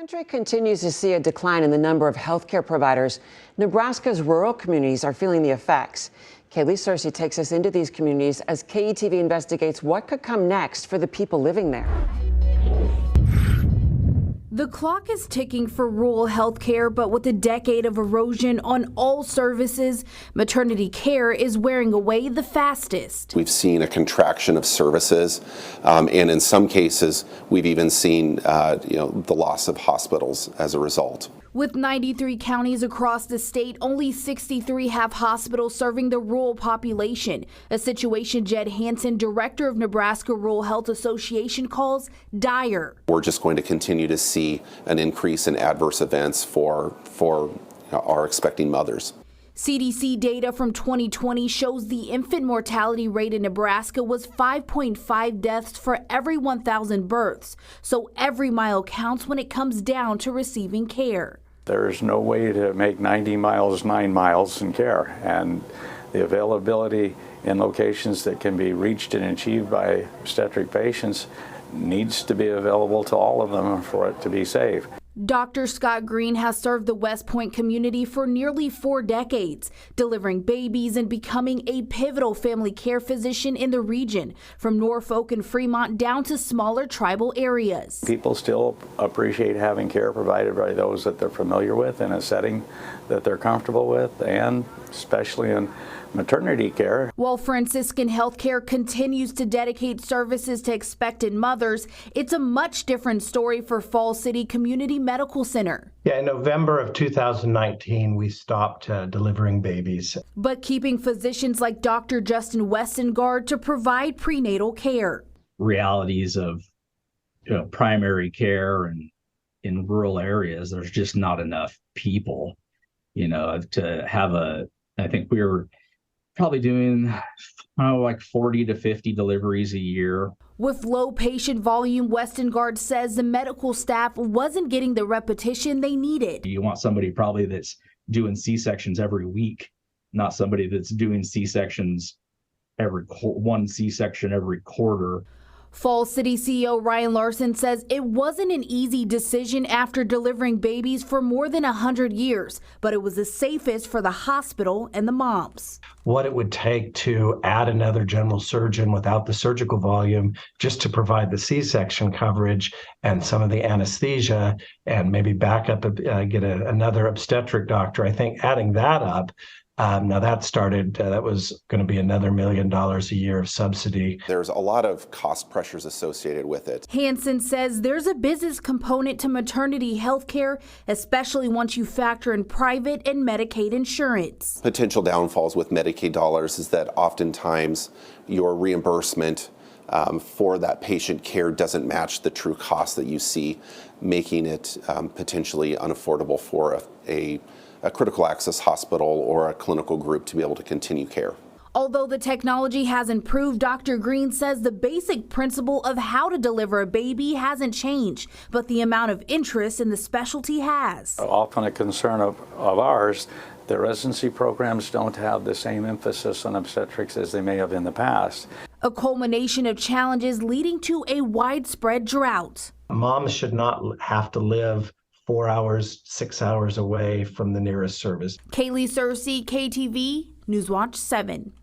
Country continues to see a decline in the number of healthcare providers. Nebraska's rural communities are feeling the effects. Kaylee Searcy takes us into these communities as KETV investigates what could come next for the people living there. The clock is ticking for rural health care, but with a decade of erosion on all services, maternity care is wearing away the fastest. We've seen a contraction of services, and in some cases, we've even seen the loss of hospitals as a result. With 93 counties across the state, only 63 have hospitals serving the rural population, a situation Jed Hansen, director of Nebraska Rural Health Association, calls dire. We're just going to continue to see an increase in adverse events for our expecting mothers. CDC data from 2020 shows the infant mortality rate in Nebraska was 5.5 deaths for every 1,000 births. So every mile counts when it comes down to receiving care. There's no way to make 90 miles 9 miles in care, and the availability in locations that can be reached and achieved by obstetric patients needs to be available to all of them for it to be safe. Dr. Scott Green has served the West Point community for nearly 4 decades, delivering babies and becoming a pivotal family care physician in the region, from Norfolk and Fremont down to smaller tribal areas. People still appreciate having care provided by those that they're familiar with in a setting that they're comfortable with, and especially in maternity care. While Franciscan Healthcare continues to dedicate services to expectant mothers, it's a much different story for Falls City Community Medical Center. Yeah, in November of 2019, we stopped delivering babies. But keeping physicians like Dr. Justin Westengard to provide prenatal care. Realities of primary care and in rural areas, there's just not enough people, to have I think we were probably doing like 40 to 50 deliveries a year. With low patient volume, Westengard says the medical staff wasn't getting the repetition they needed. You want somebody probably that's doing C-sections every week, not somebody that's doing C-sections one C-section every quarter. Falls City CEO Ryan Larson says it wasn't an easy decision after delivering babies for more than 100 years, but it was the safest for the hospital and the moms. What it would take to add another general surgeon without the surgical volume just to provide the C-section coverage and some of the anesthesia and maybe back up, get another obstetric doctor. I think adding that up, now that was going to be another $1 million a year of subsidy. There's a lot of cost pressures associated with it. Hansen says there's a business component to maternity health care, especially once you factor in private and Medicaid insurance. Potential downfalls with Medicaid dollars is that oftentimes your reimbursement for that patient care doesn't match the true cost that you see, making it potentially unaffordable for a critical access hospital or a clinical group to be able to continue care. Although the technology has improved, Dr. Green says the basic principle of how to deliver a baby hasn't changed, but the amount of interest in the specialty has. Often a concern of ours, the residency programs don't have the same emphasis on obstetrics as they may have in the past. A culmination of challenges leading to a widespread drought. Moms should not have to live 4 hours, 6 hours away from the nearest service. Kaylee Searcy, KTV, Newswatch 7.